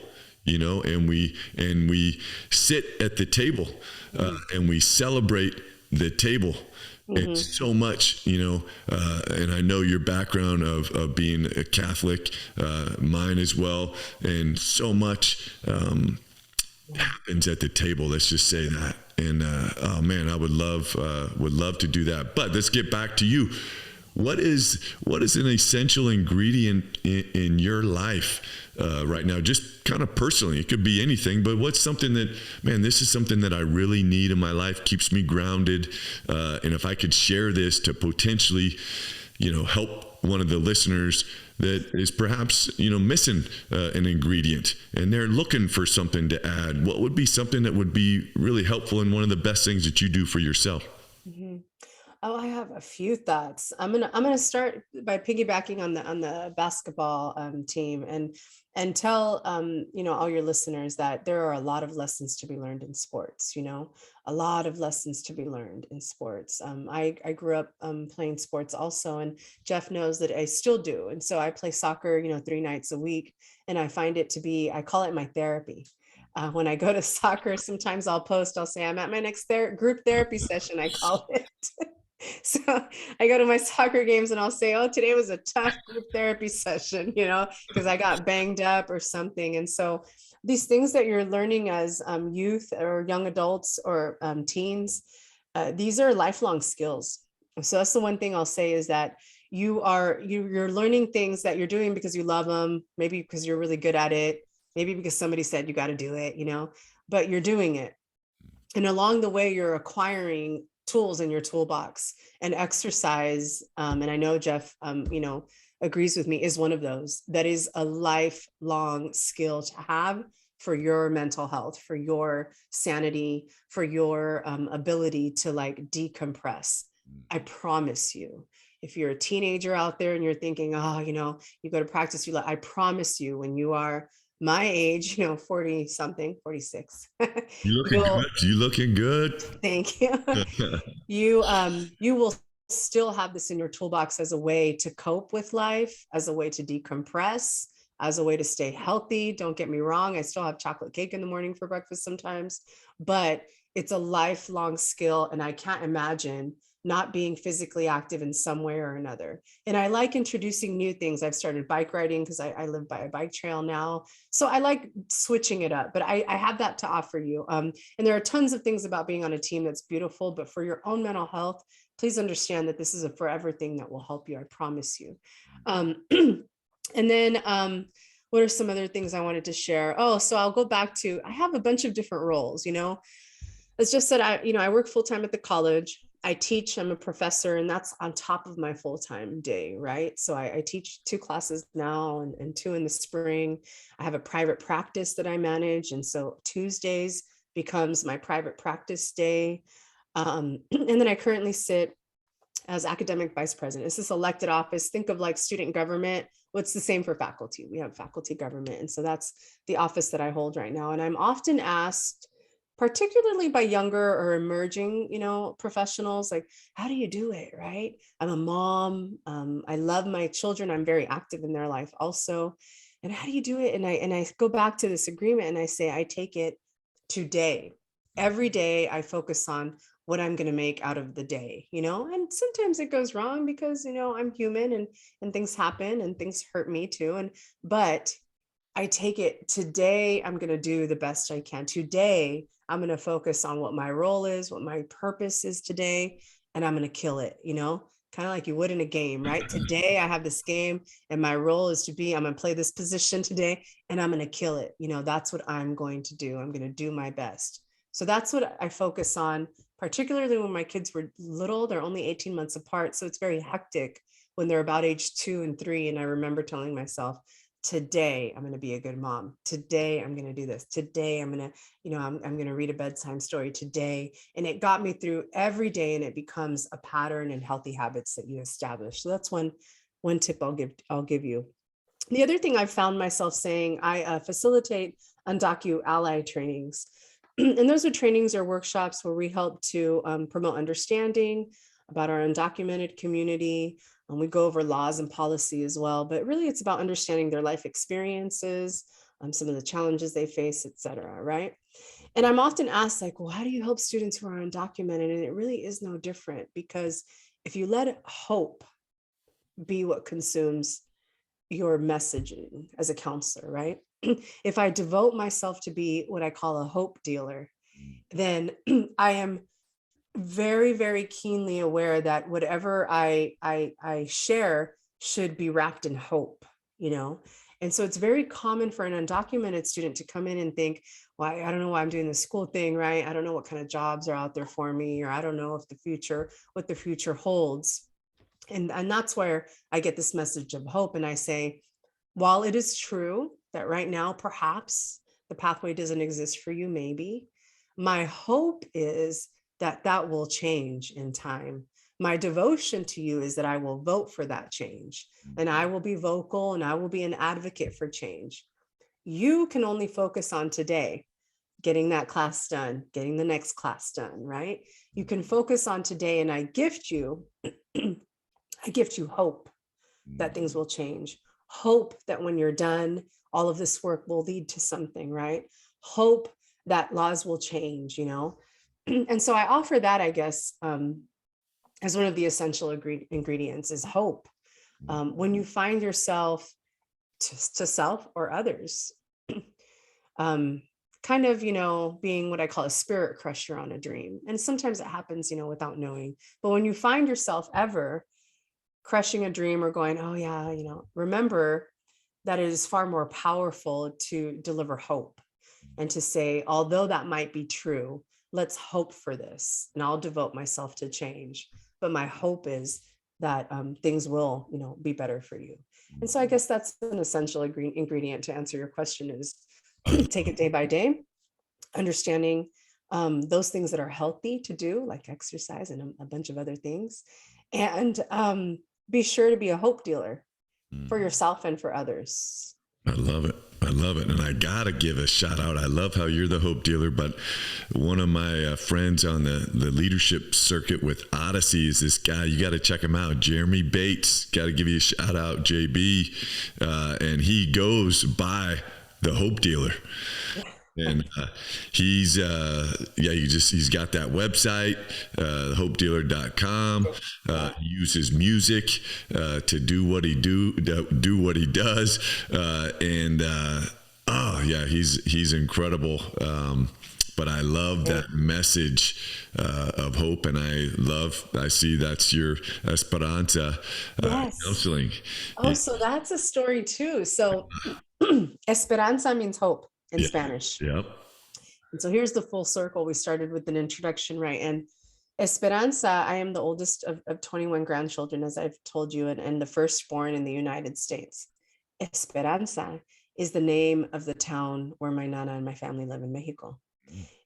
and we sit at the table and we celebrate the table. And so much, and I know your background of being a Catholic, mine as well, and so much happens at the table. Let's just say that. And oh man, I would love to do that. But let's get back to you. What is an essential ingredient in your life right now? Just kind of personally, it could be anything. But what's something that, man, this is something that I really need in my life, keeps me grounded. And if I could share this to potentially, help one of the listeners that is perhaps, missing an ingredient and they're looking for something to add, what would be something that would be really helpful and one of the best things that you do for yourself? Mm-hmm. Oh, I have a few thoughts. I'm gonna start by piggybacking on the basketball team and tell all your listeners that there are a lot of lessons to be learned in sports. A lot of lessons to be learned in sports. I grew up playing sports also, and Jeff knows that I still do. And so I play soccer, 3 nights a week, and I find it to be, I call it my therapy. When I go to soccer, sometimes I'll say I'm at my next group therapy session, I call it. So I go to my soccer games and I'll say, oh, today was a tough group therapy session, because I got banged up or something. And so these things that you're learning as youth or young adults or teens, these are lifelong skills. So that's the one thing I'll say is that you're learning things that you're doing because you love them, maybe because you're really good at it, maybe because somebody said you got to do it, but you're doing it. And along the way, you're acquiring tools in your toolbox, and exercise. And I know Jeff, agrees with me, is one of those. That is a lifelong skill to have for your mental health, for your sanity, for your ability to like decompress. I promise you, if you're a teenager out there and you're thinking, oh, you go to practice, I promise you, when you are my age, 40 something, 46. You looking good. You looking good. Thank you. You will still have this in your toolbox as a way to cope with life, as a way to decompress, as a way to stay healthy. Don't get me wrong, I still have chocolate cake in the morning for breakfast sometimes, but it's a lifelong skill, and I can't imagine not being physically active in some way or another. And I like introducing new things. I've started bike riding because I live by a bike trail now. So I like switching it up, but I have that to offer you. And there are tons of things about being on a team that's beautiful, but for your own mental health, please understand that this is a forever thing that will help you. I promise you. And then what are some other things I wanted to share? Oh, so I'll go back to, I have a bunch of different roles, It's just that I work full-time at the college. I teach, I'm a professor, and that's on top of my full-time day, right? So I teach 2 classes now and 2 in the spring. I have a private practice that I manage. And so Tuesdays becomes my private practice day. And then I currently sit as academic vice president. It's this elected office. Think of like student government. Well, it's the same for faculty. We have faculty government. And so that's the office that I hold right now. And I'm often asked, particularly by younger or emerging, professionals, like, how do you do it, right? I'm a mom. I love my children. I'm very active in their life also. And how do you do it? And I go back to this agreement and I say, I take it today. Every day I focus on what I'm going to make out of the day, and sometimes it goes wrong because, I'm human and things happen and things hurt me too. But I take it today, I'm going to do the best I can. Today, I'm going to focus on what my role is, what my purpose is today, and I'm going to kill it, kind of like you would in a game, right? Today, I have this game and my role is I'm going to play this position today and I'm going to kill it. That's what I'm going to do. I'm going to do my best. So that's what I focus on, particularly when my kids were little. They're only 18 months apart. So it's very hectic when they're about age 2 and 3. And I remember telling myself, today I'm going to be a good mom. Today I'm going to do this. Today I'm going to, I'm going to read a bedtime story today. And it got me through every day, and it becomes a pattern and healthy habits that you establish. So that's one tip I'll give you. The other thing I've found myself saying, I facilitate undocu ally trainings. And those are trainings or workshops where we help to promote understanding about our undocumented community. We go over laws and policy as well, but really it's about understanding their life experiences, some of the challenges they face, et cetera, right? And I'm often asked, like, well, how do you help students who are undocumented? And it really is no different, because if you let hope be what consumes your messaging as a counselor, right? if I devote myself to be what I call a hope dealer, then I am very, very keenly aware that whatever I share should be wrapped in hope, you know? And so it's very common for an undocumented student to come in and think, well, I don't know why I'm doing this school thing, right? I don't know what kind of jobs are out there for me, or I don't know if what the future holds. And that's where I get this message of hope. And I say, while it is true that right now, perhaps the pathway doesn't exist for you, maybe, my hope is that that will change in time. My devotion to you is that I will vote for that change, and I will be vocal, and I will be an advocate for change. You can only focus on today, getting that class done, getting the next class done, right? You can focus on today, and I gift you, I gift you hope that things will change. Hope that when you're done, all of this work will lead to something, right? Hope that laws will change, you know? And so I offer that, I guess, as one of the essential ingredients is hope. When you find yourself to self or others, kind of, you know, being what I call a spirit crusher on a dream. And sometimes it happens, you know, without knowing. But when you find yourself ever crushing a dream or going, oh yeah, you know, remember that it is far more powerful to deliver hope and to say, although that might be true, let's hope for this, and I'll devote myself to change. But my hope is that things will, you know, be better for you. And so I guess that's an essential ingredient to answer your question is take it day by day, understanding those things that are healthy to do, like exercise and a bunch of other things. And be sure to be a hope dealer for yourself and for others. I love it. I love it. And I got to give a shout out. I love how you're the hope dealer, but one of my friends on the leadership circuit with Odyssey is this guy. You got to check him out. Jeremy Bates. Got to give you a shout out, JB. And he goes by the hope dealer. And he's got that website, hopedealer.com. He uses music to do what he does. He's incredible. But I love that message of hope, and I see that's your Esperanza counseling. Oh, so that's a story too. So Esperanza means hope in Spanish. Yep. And so here's the full circle. We started with an introduction, right? And Esperanza, I am the oldest of 21 grandchildren, as I've told you, and the firstborn in the United States. Esperanza is the name of the town where my nana and my family live in Mexico.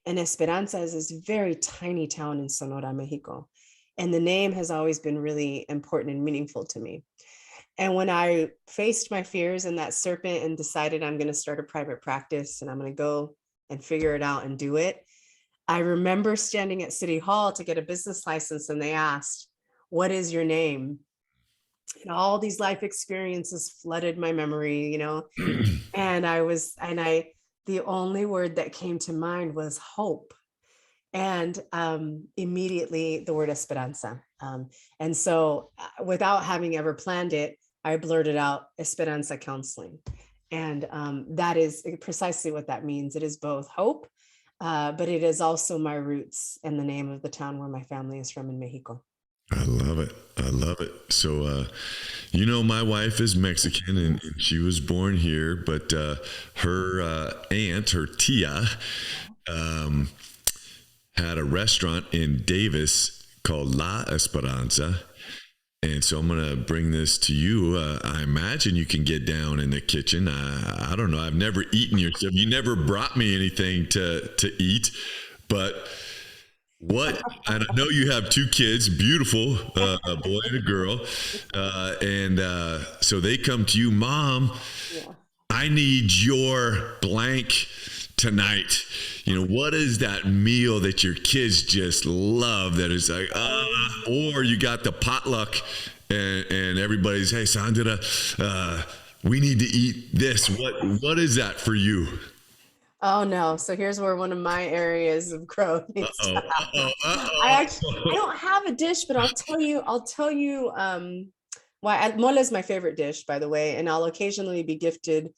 And Esperanza is this very tiny town in Sonora, Mexico. And the name has always been really important and meaningful to me. And when I faced my fears and that serpent and decided I'm going to start a private practice and I'm going to go and figure it out and do it, I remember standing at City Hall to get a business license, and they asked, "What is your name?" And all these life experiences flooded my memory, you know, and the only word that came to mind was hope. And immediately the word Esperanza. And so without having ever planned it, I blurted out Esperanza Counseling. And that is precisely what that means. It is both hope, but it is also my roots and the name of the town where my family is from in Mexico. I love it. I love it. So, you know, my wife is Mexican and she was born here, but her aunt, her tia, had a restaurant in Davis called La Esperanza. And so I'm going to bring this to you. I imagine you can get down in the kitchen. I don't know. I've never eaten your stuff. You never brought me anything to eat, but I know you have two kids, beautiful, a boy and a girl. So they come to you, Mom, I need your blank tonight. You know, what is that meal that your kids just love that is like, or you got the potluck and everybody's, hey, Sandra, we need to eat this. What is that for you? Oh no. So here's where one of my areas of growth needs to happen. I don't have a dish, but I'll tell you, mole is my favorite dish, by the way, and I'll occasionally be gifted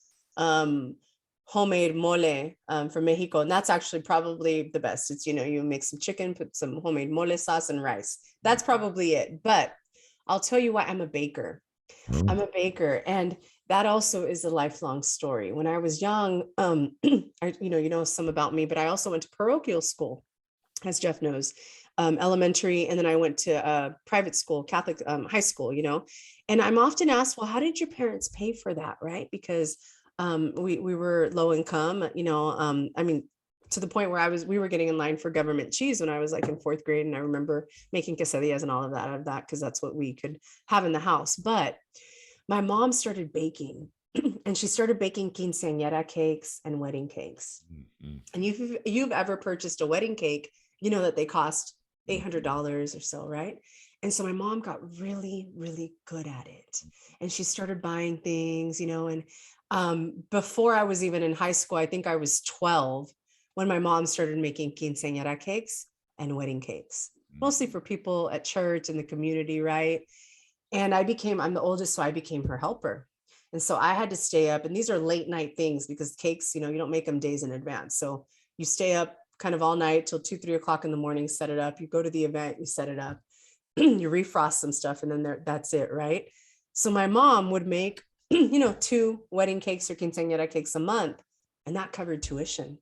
homemade mole from Mexico. And that's actually probably the best. It's, you make some chicken, put some homemade mole sauce and rice. That's probably it. But I'll tell you what, I'm a baker. I'm a baker. And that also is a lifelong story. When I was young, you know some about me, but I also went to parochial school, as Jeff knows, elementary. And then I went to private school, Catholic high school, and I'm often asked, well, how did your parents pay for that? Right. Because we were low income, I mean, to the point where we were getting in line for government cheese when I was like in fourth grade. And I remember making quesadillas and all of that out of that, because that's what we could have in the house. But my mom started baking and she started baking quinceañera cakes and wedding cakes. Mm-hmm. And if you've ever purchased a wedding cake, you know that they cost $800 or so, right? And so my mom got really, really good at it. And she started buying things, and before I was even in high school, I think I was 12 when my mom started making quinceañera cakes and wedding cakes, mostly for people at church and the community, right? And I'm the oldest, so I became her helper. And so I had to stay up, and these are late night things because cakes, you don't make them days in advance. So you stay up kind of all night till 2-3 o'clock in the morning, set it up, you go to the event, you set it up, you refrost some stuff, and then that's it, right? So my mom would make, 2 wedding cakes or quinceañera cakes a month, and that covered tuition.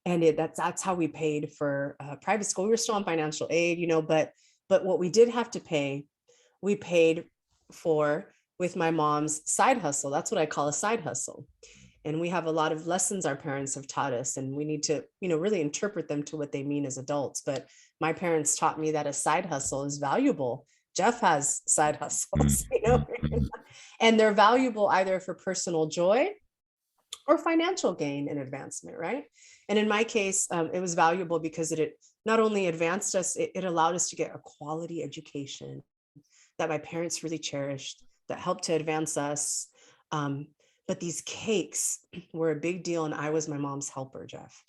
And that's how we paid for private school. We were still on financial aid, but what we did have to pay, we paid for with my mom's side hustle. That's what I call a side hustle. And we have a lot of lessons our parents have taught us, and we need to, really interpret them to what they mean as adults. But my parents taught me that a side hustle is valuable. Jeff has side hustles, and they're valuable either for personal joy or financial gain and advancement, right? And in my case, it was valuable because it not only advanced us, it allowed us to get a quality education that my parents really cherished, that helped to advance us. But these cakes were a big deal, and I was my mom's helper, Jeff.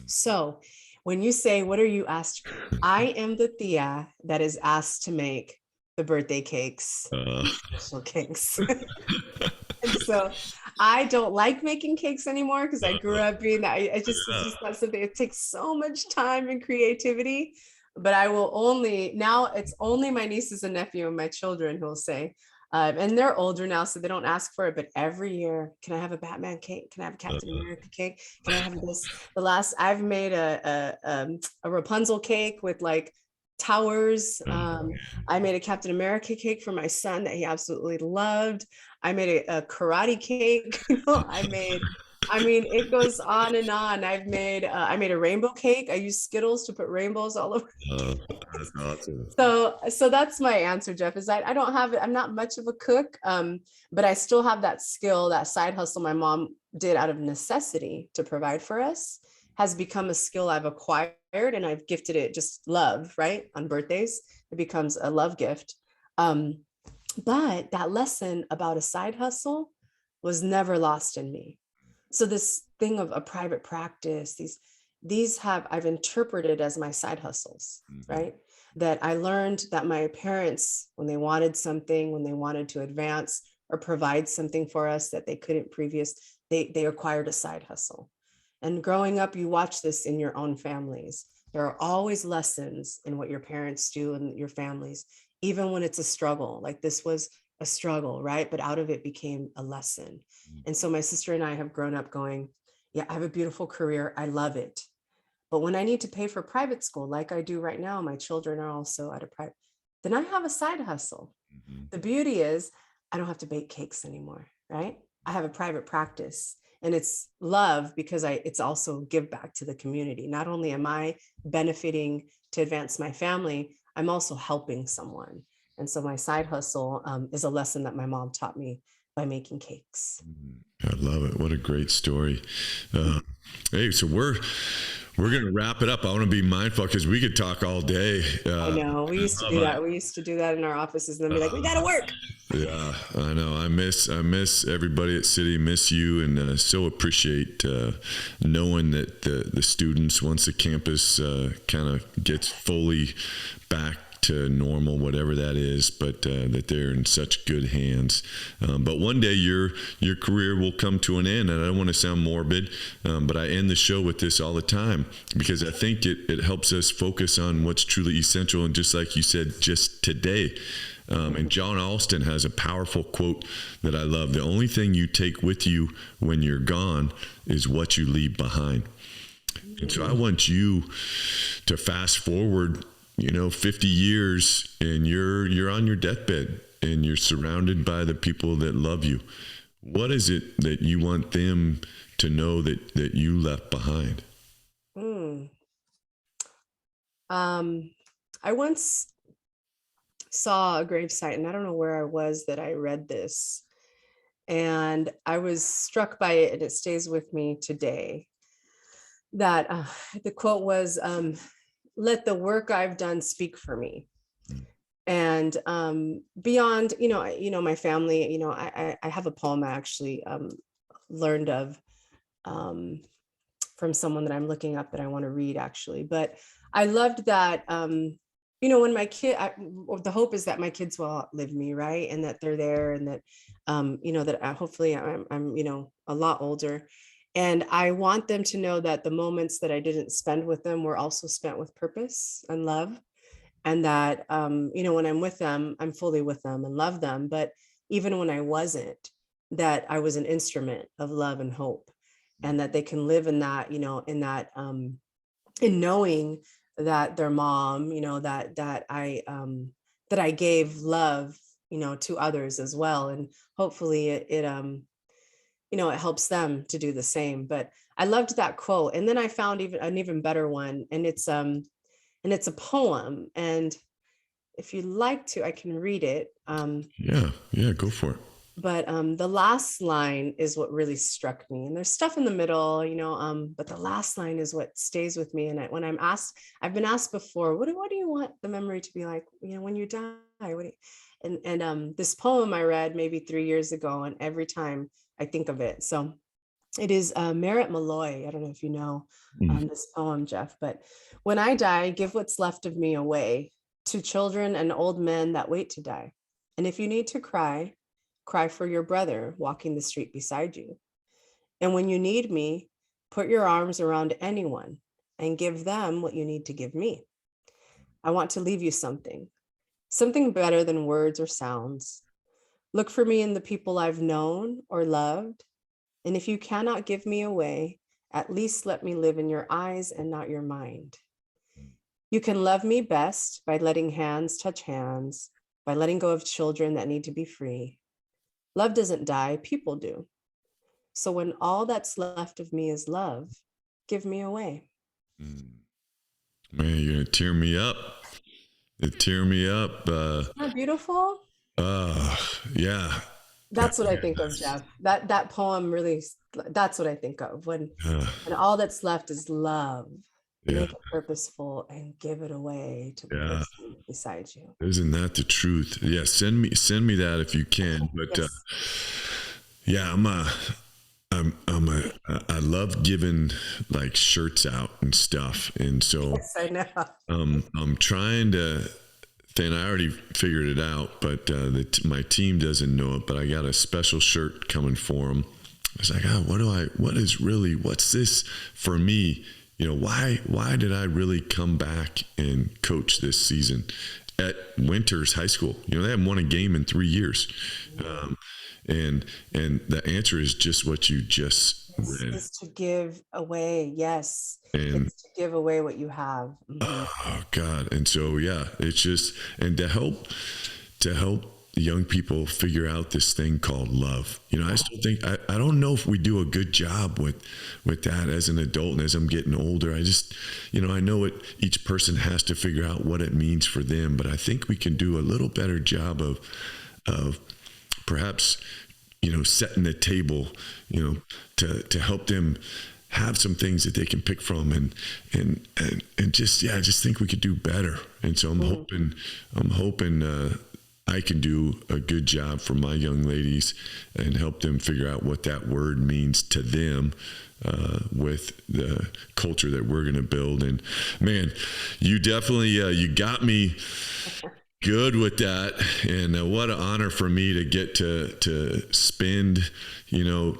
So when you say, what are you asked? I am the tia that is asked to make the birthday cakes, special cakes. And so I don't like making cakes anymore because I grew up being that. It's just not something, it takes so much time and creativity. But now it's only my nieces and nephew and my children who will say, and they're older now, so they don't ask for it. But every year, can I have a Batman cake? Can I have a Captain America cake? Can I have this? I've made a Rapunzel cake with like towers. I made a Captain America cake for my son that he absolutely loved. I made a karate cake. It goes on and on. I made a rainbow cake. I used Skittles to put rainbows all over. That's awesome. So that's my answer, Jeff, is I don't have it. I'm not much of a cook, but I still have that skill, that side hustle my mom did out of necessity to provide for us has become a skill I've acquired, and I've gifted it just love, right? On birthdays, it becomes a love gift. But that lesson about a side hustle was never lost in me. So this thing of a private practice, I've interpreted as my side hustles, right? That I learned that my parents, when they wanted something, when they wanted to advance or provide something for us that they couldn't they acquired a side hustle. And growing up, you watch this in your own families. There are always lessons in what your parents do in your families, even when it's a struggle. Like this was a struggle, right? But out of it became a lesson. And so my sister and I have grown up going, yeah, I have a beautiful career. I love it. But when I need to pay for private school, like I do right now, my children are also at a private, then I have a side hustle. The beauty is I don't have to bake cakes anymore, right? I have a private practice, and it's love because it's also give back to the community. Not only am I benefiting to advance my family, I'm also helping someone. And so my side hustle is a lesson that my mom taught me by making cakes. I love it. What a great story. Hey, so we're going to wrap it up. I want to be mindful because we could talk all day. I know. We used to do that. We used to do that in our offices and then be like, we got to work. Yeah, I know. I miss everybody at City, miss you, and so appreciate knowing that the students, once the campus kind of gets fully back back to normal, whatever that is, but that they're in such good hands. But one day your career will come to an end, and I don't want to sound morbid, but I end the show with this all the time because I think it helps us focus on what's truly essential. And just like you said, just today. And John Alston has a powerful quote that I love. The only thing you take with you when you're gone is what you leave behind. And so I want you to fast forward, 50 years, and you're on your deathbed and you're surrounded by the people that love you. What is it that you want them to know that you left behind? I once saw a gravesite, and I don't know where I was that I read this, and I was struck by it, and it stays with me today. That the quote was, "Let the work I've done speak for me." And beyond, my family, I have a poem I actually learned of from someone that I'm looking up that I want to read actually. But I loved that. When my the hope is that my kids will outlive me, right? And that they're there, and that, that hopefully I'm, a lot older. And I want them to know that the moments that I didn't spend with them were also spent with purpose and love. And that, when I'm with them, I'm fully with them and love them. But even when I wasn't, that I was an instrument of love and hope, and that they can live in that, in knowing that their mom, that I gave love, to others as well. And hopefully it helps them to do the same. But I loved that quote. And then I found an even better one, and it's a poem. And if you'd like to, I can read it. Yeah, go for it. But the last line is what really struck me. And there's stuff in the middle, but the last line is what stays with me. And when I've been asked before, what do you want the memory to be like, when you die? And this poem I read maybe 3 years ago, and every time I think of it. So it is Merritt Malloy. I don't know if you know this poem, Jeff, but when I die, give what's left of me away to children and old men that wait to die. And if you need to cry, cry for your brother walking the street beside you. And when you need me, put your arms around anyone and give them what you need to give me. I want to leave you something better than words or sounds. Look for me in the people I've known or loved. And if you cannot give me away, at least let me live in your eyes and not your mind. You can love me best by letting hands touch hands, by letting go of children that need to be free. Love doesn't die, people do. So when all that's left of me is love, give me away. Man, you're going to tear me up. Tear me up. Isn't that beautiful? Yeah. That's what I think of, Jeff. That poem really, that's what I think of when all that's left is love. Make it purposeful and give it away to the person beside you. Isn't that the truth? Yeah, send me that if you can. But yes. I love giving like shirts out and stuff, and so yes, I know. I'm trying to. And I already figured it out, but my team doesn't know it. But I got a special shirt coming for them. I was like, what's this for me? Why did I really come back and coach this season at Winters High School? They haven't won a game in 3 years. And the answer is just what you just read. Is to give away. Yes. And it's to give away what you have. Oh God. And so, it's just, and to help young people figure out this thing called love. I still think, I don't know if we do a good job with that as an adult, and as I'm getting older. I just, I know each person has to figure out what it means for them, but I think we can do a little better job of perhaps, setting the table, to help them have some things that they can pick from, and just, I just think we could do better. And so I'm hoping I can do a good job for my young ladies and help them figure out what that word means to them with the culture that we're going to build. And man, you definitely, you got me good with that. And what an honor for me to get to spend,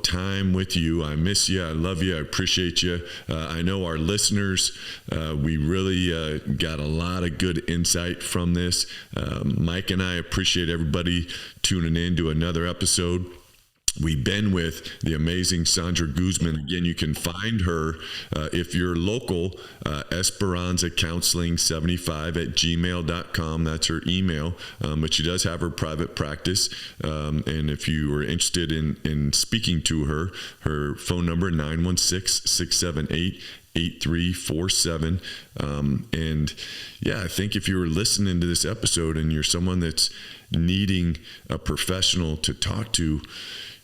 time with you. I miss you. I love you. I appreciate you. I know our listeners, we really got a lot of good insight from this. Mike and I appreciate everybody tuning in to another episode. We've been with the amazing Sandra Guzman. Again, you can find her if you're local, Esperanza Counseling 75 at gmail.com. That's her email. But she does have her private practice. And if you are interested in speaking to her, her phone number 916-678-8347. And yeah, I think if you were listening to this episode and you're someone that's needing a professional to talk to,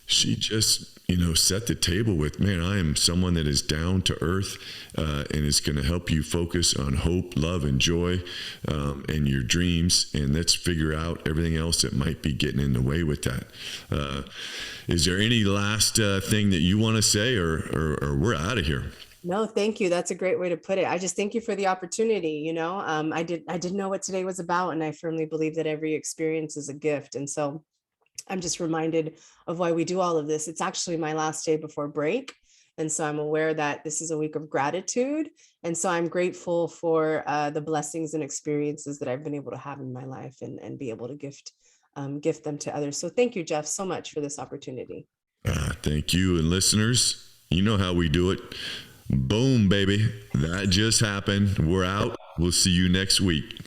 she just, set the table with, man, I am someone that is down to earth and is going to help you focus on hope, love, and joy and your dreams. And let's figure out everything else that might be getting in the way with that. Is there any last thing that you want to say or we're out of here? No, thank you. That's a great way to put it. I just thank you for the opportunity. I didn't know what today was about, and I firmly believe that every experience is a gift. And so I'm just reminded of why we do all of this. It's actually my last day before break. And so I'm aware that this is a week of gratitude. And so I'm grateful for the blessings and experiences that I've been able to have in my life and be able to gift them to others. So thank you, Jeff, so much for this opportunity. Thank you. And listeners, you know how we do it. Boom, baby. That just happened. We're out. We'll see you next week.